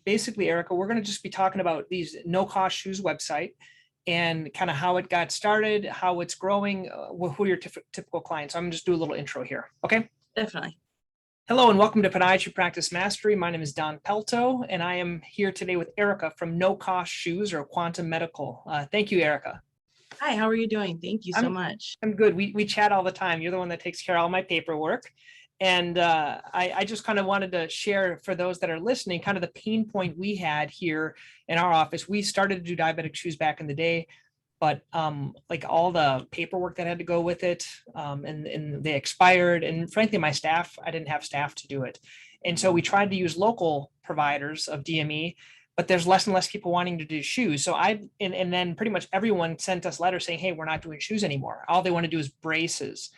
Basically, Erica, we're going to just be talking about these no-cost shoes website and kind of how it got started, how it's growing, who are your typical clients. So I'm going to just do a little intro here. Okay. Definitely. Hello and welcome to Podiatry Practice Mastery. My name is Don Pelto and I am here today with Erica from No Cost Shoes or Quantum Medical. Thank you, Erica. Hi, how are you doing? Thank you so much. I'm good. We chat all the time. You're the one that takes care of all my paperwork. And I just kind of wanted to share for those that are listening, kind of the pain point we had here in our office. We started to do diabetic shoes back in the day, but like all the paperwork that had to go with it, and they expired. And frankly, I didn't have staff to do it. And so we tried to use local providers of DME, but there's less and less people wanting to do shoes. So and then pretty much everyone sent us letters saying, hey, we're not doing shoes anymore. All they want to do is braces.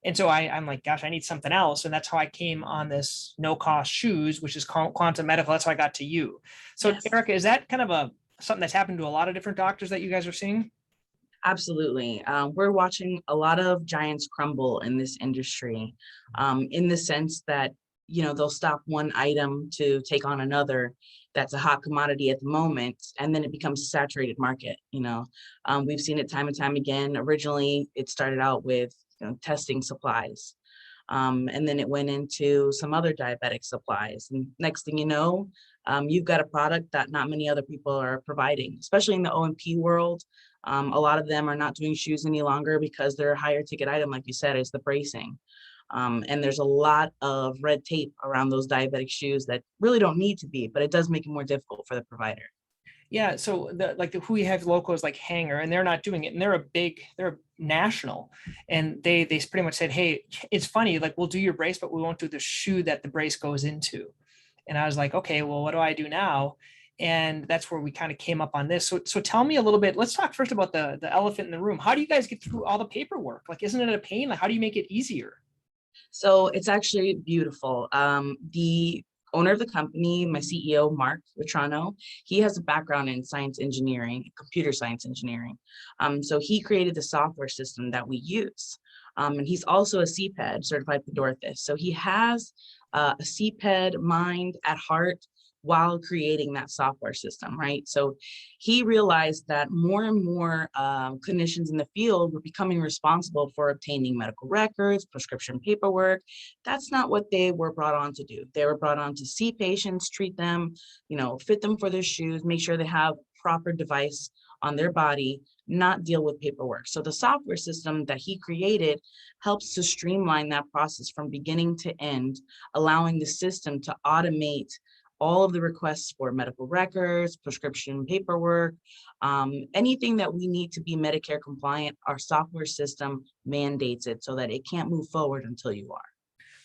And so I'm like, gosh, I need something else. And that's how I came on this no cost shoes, which is Quantum Medical. That's how I got to you. So yes. Erica, is that kind of something that's happened to a lot of different doctors that you guys are seeing? Absolutely. We're watching a lot of giants crumble in this industry, in the sense that, they'll stop one item to take on another that's a hot commodity at the moment, and then it becomes a saturated market. We've seen it time and time again. Originally, it started out with testing supplies, and then it went into some other diabetic supplies. And next thing you know, you've got a product that not many other people are providing, especially in the O&P world. A lot of them are not doing shoes any longer because they're a higher ticket item, like you said, is the bracing. And there's a lot of red tape around those diabetic shoes that really don't need to be, but it does make it more difficult for the provider. Yeah, so who we have local is like Hanger, and they're not doing it, and they're national, and they pretty much said, hey, it's funny, like we'll do your brace, but we won't do the shoe that the brace goes into. And I was like, okay, well, what do I do now? And that's where we kind of came up on this. So tell me a little bit. Let's talk first about the elephant in the room. How do you guys get through all the paperwork? Like, isn't it a pain? Like, how do you make it easier? So it's actually beautiful. The owner of the company, my CEO, Mark Vitrano, he has a background in science engineering, computer science engineering. So he created the software system that we use. And he's also a CPED, certified podorthist. So he has a CPED mind at heart while creating that software system, right? So he realized that more and more clinicians in the field were becoming responsible for obtaining medical records, prescription paperwork. That's not what they were brought on to do. They were brought on to see patients, treat them, fit them for their shoes, make sure they have proper device on their body, not deal with paperwork. So the software system that he created helps to streamline that process from beginning to end, allowing the system to automate all of the requests for medical records, prescription paperwork, anything that we need to be Medicare compliant. Our software system mandates it so that it can't move forward until you are.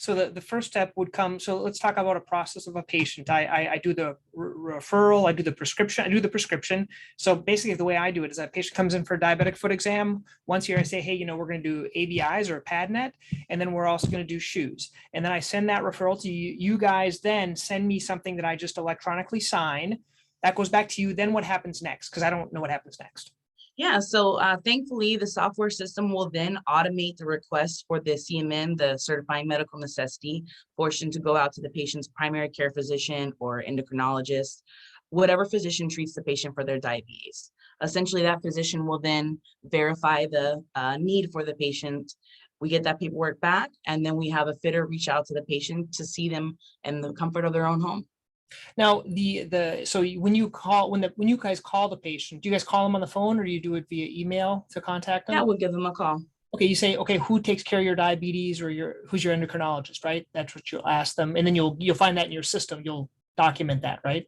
So the first step would come. So let's talk about a process of a patient. I do the referral, I do the prescription. So basically the way I do it is that patient comes in for a diabetic foot exam. Once a year I say, hey, we're going to do ABIs or a PadNet, and then we're also going to do shoes. And then I send that referral to you. You guys then send me something that I just electronically sign. That goes back to you. Then what happens next? Because I don't know what happens next. Yeah, so thankfully, the software system will then automate the request for the CMN, the certifying medical necessity portion, to go out to the patient's primary care physician or endocrinologist, whatever physician treats the patient for their diabetes. Essentially, that physician will then verify the need for the patient. We get that paperwork back, and then we have a fitter reach out to the patient to see them in the comfort of their own home. Now, so when you guys call the patient, do you guys call them on the phone or do you do it via email to contact them? Yeah, we'll give them a call. Okay, you say, okay, who takes care of your diabetes or who's your endocrinologist, right? That's what you'll ask them, and then you'll find that in your system. You'll document that, right?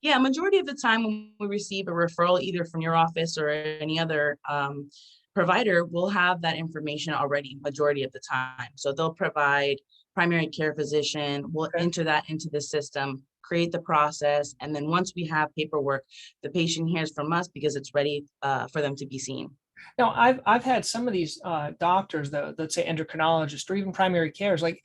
Yeah, majority of the time when we receive a referral, either from your office or any other provider, we'll have that information already majority of the time. So they'll provide primary care physician, we'll enter that into the system, create the process, and then once we have paperwork, the patient hears from us because it's ready for them to be seen. Now, I've had some of these doctors, let's say endocrinologists or even primary cares, like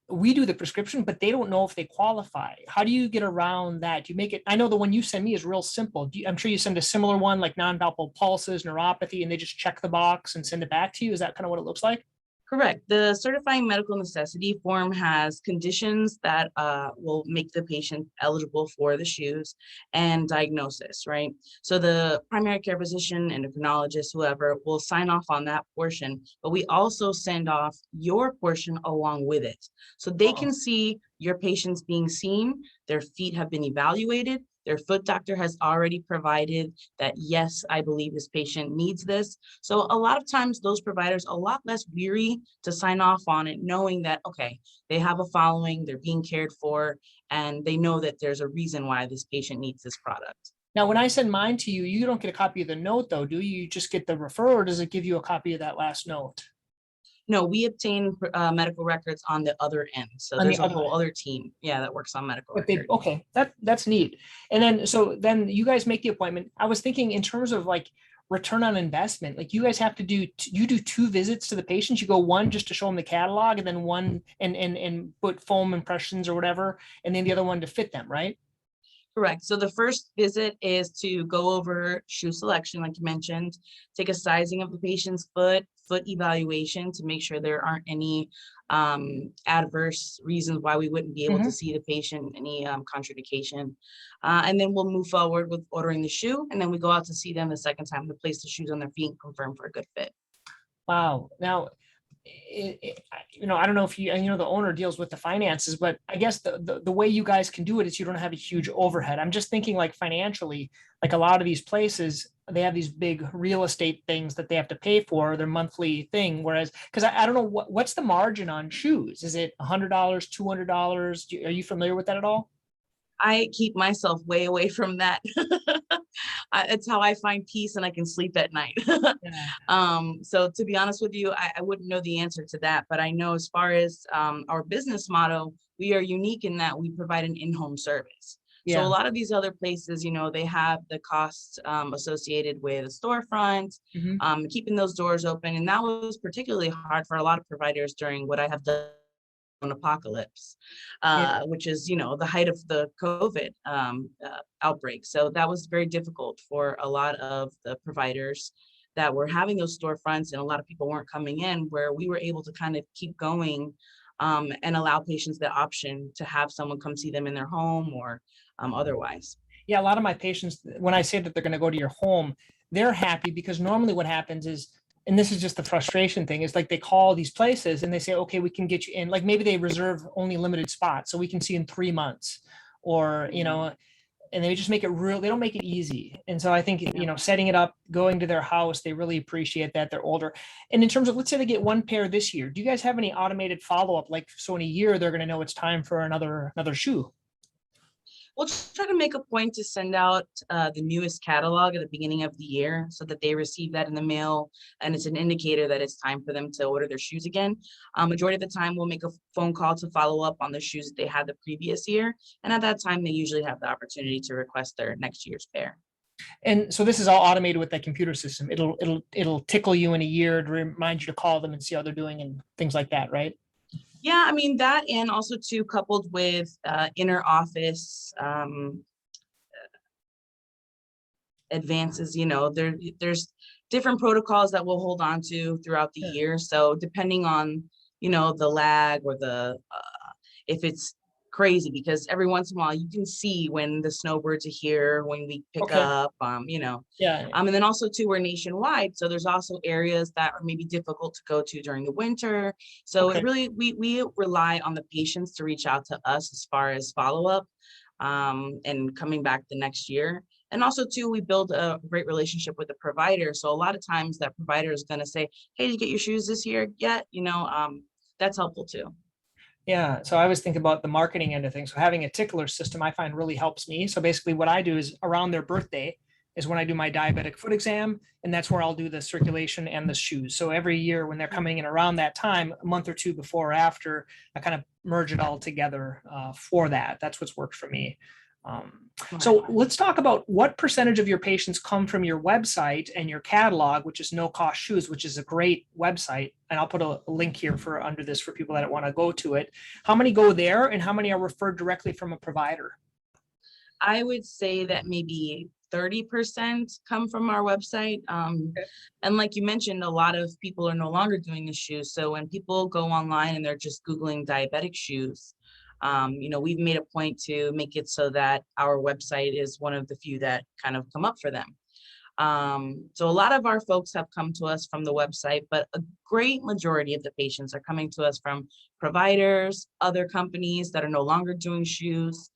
we do the prescription, but they don't know if they qualify. How do you get around that? Do you make it? I know the one you send me is real simple. I'm sure you send a similar one, like non-palpable pulses, neuropathy, and they just check the box and send it back to you. Is that kind of what it looks like? Correct. The certifying medical necessity form has conditions that will make the patient eligible for the shoes and diagnosis, right? So the primary care physician, endocrinologist, whoever will sign off on that portion, but we also send off your portion along with it. So they Oh, can see your patients being seen, their feet have been evaluated, their foot doctor has already provided that, yes, I believe this patient needs this. So a lot of times those providers are a lot less weary to sign off on it, knowing that, okay, they have a following, they're being cared for, and they know that there's a reason why this patient needs this product. now when I send mine to you, you don't get a copy of the note though, do you? You just get the referral, or does it give you a copy of that last note? No, we obtain medical records on the other end. So On the there's a other whole other team, yeah, that works on medical But they, records. okay, that's neat. And then, so then you guys make the appointment. I was thinking in terms of like return on investment, like you guys have to do, you do 2 visits to the patients. You go one just to show them the catalog, and then one and put foam impressions or whatever, and then the other one to fit them, right? Correct. So the first visit is to go over shoe selection, like you mentioned, take a sizing of the patient's foot evaluation to make sure there aren't any adverse reasons why we wouldn't be able to Mhm. see the patient, any contraindication. And then we'll move forward with ordering the shoe, and then we go out to see them the second time to place the shoes on their feet and confirm for a good fit. Wow. Now, I don't know if the owner deals with the finances, but I guess the way you guys can do it is you don't have a huge overhead. I'm just thinking like financially, like a lot of these places, they have these big real estate things that they have to pay for their monthly thing. Whereas, because I don't know what's the margin on shoes? Is it $100, $200? Are you familiar with that at all? I keep myself way away from that. It's how I find peace and I can sleep at night. Yeah. So to be honest with you, I wouldn't know the answer to that, but I know as far as our business model, we are unique in that we provide an in-home service. So a Yeah. lot of these other places, they have the costs associated with a storefront, Mhm. keeping those doors open. And that was particularly hard for a lot of providers during what I have done apocalypse, Yeah. which is, the height of the COVID outbreak. So that was very difficult for a lot of the providers that were having those storefronts, and a lot of people weren't coming in, where we were able to kind of keep going and allow patients the option to have someone come see them in their home or otherwise. Yeah, a lot of my patients, when I say that they're going to go to your home, they're happy because normally what happens is, and this is just the frustration thing, is like they call these places and they say, okay, we can get you in. Like maybe they reserve only limited spots, so we can see in 3 months, or Mhm. and they just make it real. They don't make it easy. And so I think Yeah. setting it up, going to their house, they really appreciate that. They're older. And in terms of, let's say they get one pair this year, do you guys have any automated follow up? Like, so in a year they're going to know it's time for another shoe. We'll try to make a point to send out the newest catalog at the beginning of the year so that they receive that in the mail, and it's an indicator that it's time for them to order their shoes again. Majority of the time, we'll make a phone call to follow up on the shoes that they had the previous year, and at that time, they usually have the opportunity to request their next year's pair. And so this is all automated with that computer system. It'll tickle you in a year to remind you to call them and see how they're doing and things like that, right? Yeah, I mean that, and also too coupled with inner office advances, there's different protocols that we'll hold on to throughout the Yeah. year. So depending on, the lag or if it's crazy, because every once in a while you can see when the snowbirds are here, when we pick Okay. up, Yeah. and then also too, we're nationwide. So there's also areas that are maybe difficult to go to during the winter. So it Okay. really, we rely on the patients to reach out to us as far as follow-up and coming back the next year. And also too, we build a great relationship with the provider. So a lot of times that provider is going to say, hey, did you get your shoes this year yet? That's helpful too. Yeah. So I always think about the marketing end of things. So having a tickler system I find really helps me. So basically what I do is around their birthday is when I do my diabetic foot exam. And that's where I'll do the circulation and the shoes. So every year when they're coming in around that time, a month or two before or after, I kind of merge it all together for that. That's what's worked for me. So let's talk about what percentage of your patients come from your website and your catalog, which is No Cost Shoes, which is a great website. And I'll put a link here for under this for people that want to go to it. How many go there and how many are referred directly from a provider? I would say that maybe 30% come from our website. And like you mentioned, a lot of people are no longer doing the shoes. So when people go online and they're just Googling diabetic shoes, we've made a point to make it so that our website is one of the few that kind of come up for them. So a lot of our folks have come to us from the website, but a great majority of the patients are coming to us from providers, other companies that are no longer doing shoes,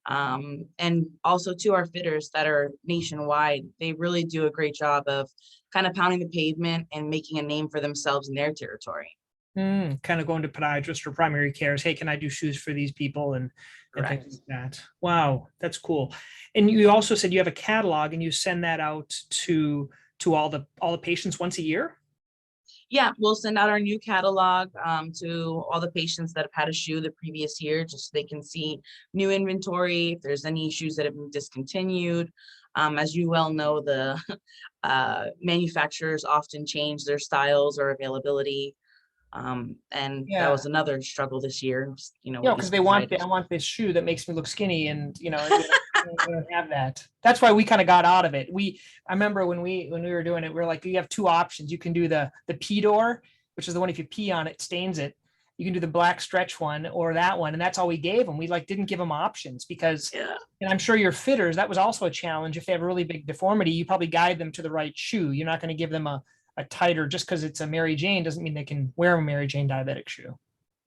and also to our fitters that are nationwide. They really do a great job of kind of pounding the pavement and making a name for themselves in their territory. Kind of going to podiatrists or primary cares. Hey, can I do shoes for these people and things like that? Wow, that's cool. And you also said you have a catalog and you send that out to all the patients once a year? Yeah, we'll send out our new catalog to all the patients that have had a shoe the previous year, just so they can see new inventory, if there's any shoes that have been discontinued. As you well know, the manufacturers often change their styles or availability. And that was another struggle this year, because I want this shoe that makes me look skinny, and we don't have that. That's why we kind of got out of it. I remember when we were doing it, we were like, you have two options. You can do the pee door, which is the one if you pee on it, stains it. You can do the black stretch one or that one. And that's all we gave them. We didn't give them options because, and I'm sure your fitters, that was also a challenge. If they have a really big deformity, you probably guide them to the right shoe. You're not going to give them a tighter, just because it's a Mary Jane doesn't mean they can wear a Mary Jane diabetic shoe.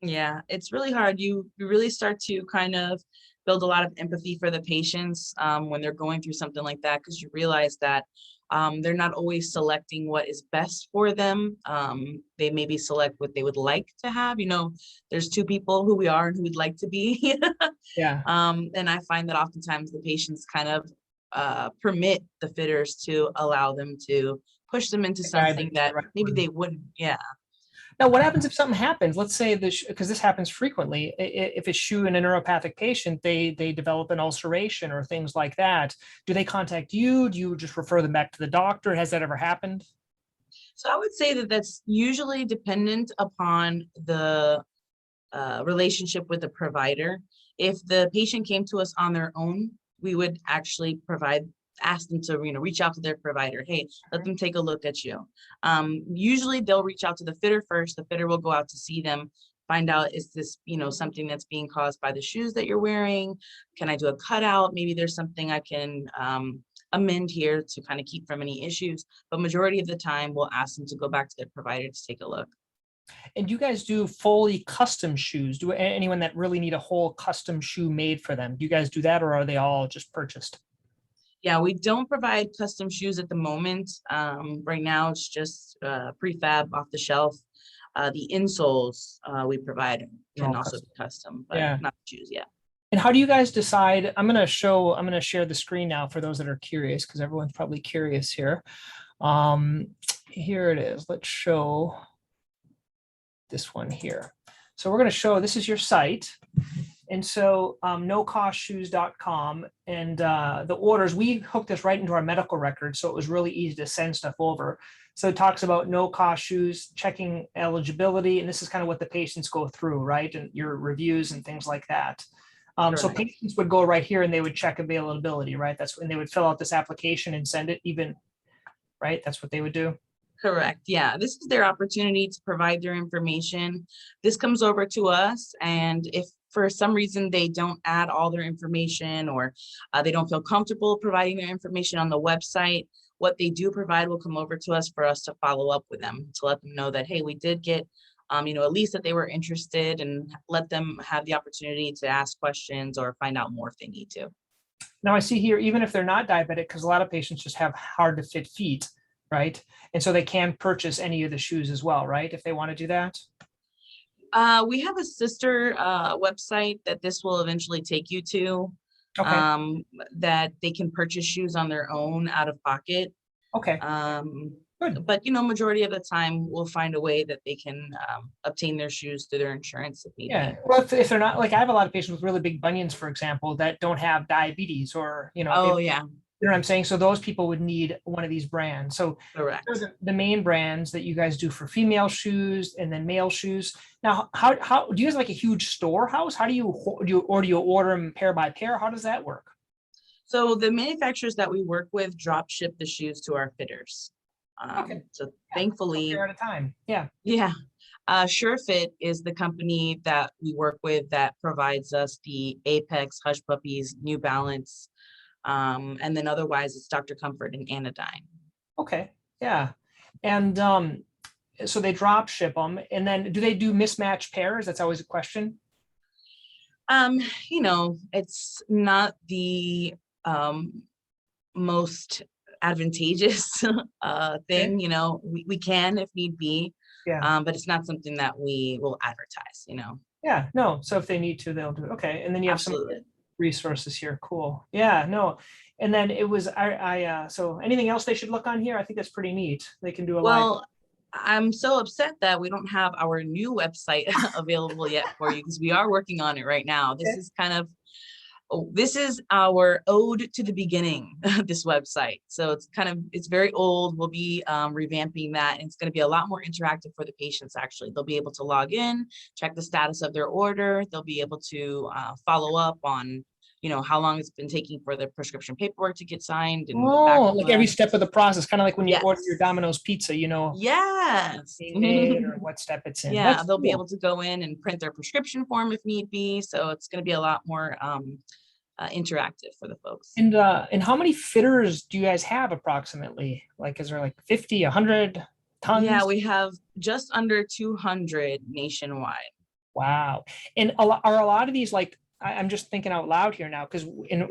Yeah, it's really hard. You really start to kind of build a lot of empathy for the patients when they're going through something like that, because you realize that they're not always selecting what is best for them. They maybe select what they would like to have. There's two people, who we are and who we'd like to be. Yeah. And I find that oftentimes the patients kind of permit the fitters to allow them to push them into something that maybe they wouldn't. Yeah. Now, what happens if something happens? Let's say because this happens frequently, if a shoe in a neuropathic patient, they develop an ulceration or things like that. Do they contact you? Do you just refer them back to the doctor? Has that ever happened? So I would say that that's usually dependent upon the relationship with the provider. If the patient came to us on their own, we would actually ask them to reach out to their provider. Hey, let them take a look at you. Usually they'll reach out to the fitter first. The fitter will go out to see them, find out, is this something that's being caused by the shoes that you're wearing? Can I do a cutout? Maybe there's something I can amend here to kind of keep from any issues. But majority of the time we'll ask them to go back to their provider to take a look. And you guys do fully custom shoes? Do anyone that really need a whole custom shoe made for them? Do you guys do that, or are they all just purchased? Yeah, we don't provide custom shoes at the moment. Right now, it's just prefab off the shelf. The insoles we provide can also be custom, but not shoes yet. And how do you guys decide? I'm going to share the screen now for those that are curious, because everyone's probably curious here. Here it is. Let's show this one here. So we're going to show, this is your site. And so nocostshoes.com, and the orders, we hooked this right into our medical record. So it was really easy to send stuff over. So it talks about no cost shoes, checking eligibility. And this is kind of what the patients go through, right? And your reviews and things like that. So patients would go right here and they would check availability, right? That's when they would fill out this application and send it right? That's what they would do. Correct. Yeah, this is their opportunity to provide their information. This comes over to us, and if for some reason they don't add all their information, or they don't feel comfortable providing their information on the website, what they do provide will come over to us for us to follow up with them, to let them know that, hey, we did get, at least that they were interested, and let them have the opportunity to ask questions or find out more if they need to. Now I see here, even if they're not diabetic, because a lot of patients just have hard to fit feet, right? And so they can purchase any of the shoes as well, right? If they want to do that. We have a sister website that this will eventually take you to, that they can purchase shoes on their own out of pocket. Okay. Good. But, majority of the time we'll find a way that they can obtain their shoes through their insurance if need be. Well, if they're not, like, I have a lot of patients with really big bunions, for example, that don't have diabetes, or, Oh, yeah. You know what I'm saying? So those people would need one of these brands. So correct. The main brands that you guys do for female shoes and then male shoes. Now, how do you guys like a huge storehouse? How do you order them pair by pair? How does that work? So the manufacturers that we work with drop ship the shoes to our fitters. Okay. So Yeah. A thankfully, pair at a time. Yeah. yeah. SureFit is the company that we work with that provides us the Apex, Hush Puppies, New Balance, and then otherwise it's Dr. Comfort and Anodyne. Okay. Yeah. And so they drop ship them, and then do they do mismatched pairs? That's always a question. Um, it's not the most advantageous Okay. thing, we can if need be, Yeah. but it's not something that we will advertise. Yeah. No. So if they need to, they'll do it. Okay. And then you have some Absolutely. resources here. Cool. Yeah. No. And then it was so anything else they should look on here? I think that's pretty neat. They can do a live. Well, I'm so upset that we don't have our new website available yet for you because we are working on it right now. This Okay. is kind of this is our ode to the beginning, this website. So it's very old. We'll be revamping that, and it's going to be a lot more interactive for the patients. Actually, they'll be able to log in, check the status of their order. They'll be able to follow up on, how long it's been taking for the prescription paperwork to get signed and the Oh, like every background. step of the process, kind of like when you order your Yes. Domino's pizza, Yes. being made or what step it's in. Yeah, That's they'll be cool. able to go in and print their prescription form if need be. So it's going to be a lot more interactive for the folks. And how many fitters do you guys have approximately? Like, is there like 50, 100 Yeah, tons? we have just under 200 nationwide. Wow. And are a lot of these like, I'm just thinking out loud here now, because when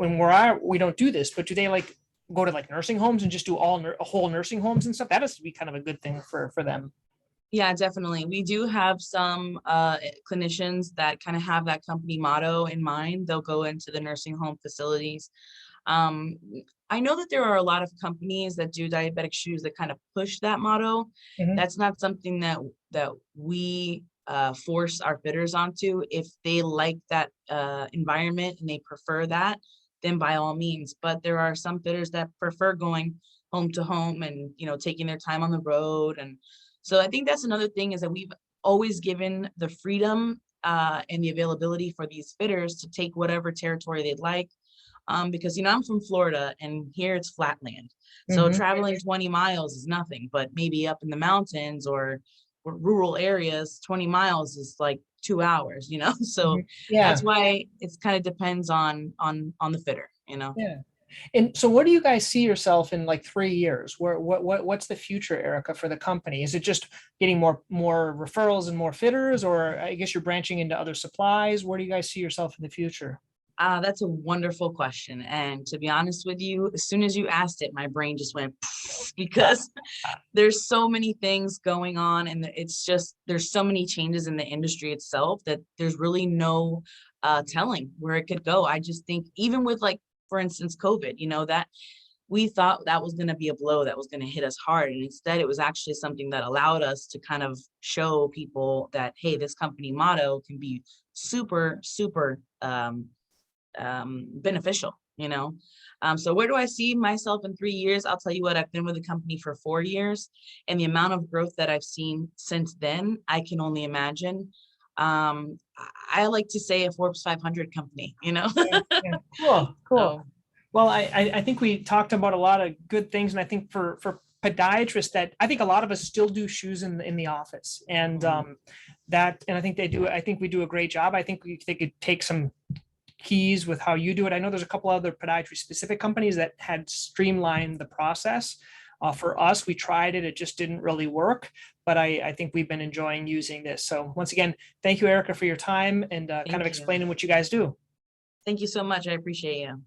we don't do this, but do they like go to like nursing homes and just do whole nursing homes and stuff? That has to be kind of a good thing for them. Yeah, definitely. We do have some clinicians that kind of have that company motto in mind. They'll go into the nursing home facilities. Um, I know that there are a lot of companies that do diabetic shoes that kind of push that motto. Mhm. That's not something that we force our fitters onto. If they like that environment and they prefer that, then by all means. But there are some fitters that prefer going home to home and taking their time on the road. And so I think that's another thing is that we've always given the freedom and the availability for these fitters to take whatever territory they'd like. Because I'm from Florida and here it's flatland. So Mhm. traveling 20 miles is nothing, but maybe up in the mountains or rural areas, 20 miles is like 2 hours. So Mhm. Yeah. that's why it's kind of depends on the fitter. Yeah. And so where do you guys see yourself in like 3 years? What's the future, Erica, for the company? Is it just getting more referrals and more fitters, or I guess you're branching into other supplies? Where do you guys see yourself in the future? That's a wonderful question. And to be honest with you, as soon as you asked it, my brain just went because there's so many things going on and it's just there's so many changes in the industry itself that there's really no telling where it could go. I just think even with like, for instance, COVID, that we thought that was going to be a blow that was going to hit us hard. And instead, it was actually something that allowed us to kind of show people that, hey, this company motto can be super, super beneficial. So where do I see myself in 3 years? I'll tell you what, I've been with the company for 4 years, and the amount of growth that I've seen since then, I can only imagine. I like to say a Forbes 500 company. Yeah, yeah. Cool, cool. So Well, I think we talked about a lot of good things, and I think for podiatrists that I think a lot of us still do shoes in the office, and I think they do. I think we do a great job. I think they could take some keys with how you do it. I know there's a couple other podiatry specific companies that had streamlined the process. For us, we tried it. It just didn't really work, but I think we've been enjoying using this. So once again, thank you, Erica, for your time and kind of thank you. explaining what you guys do. Thank you so much. I appreciate you.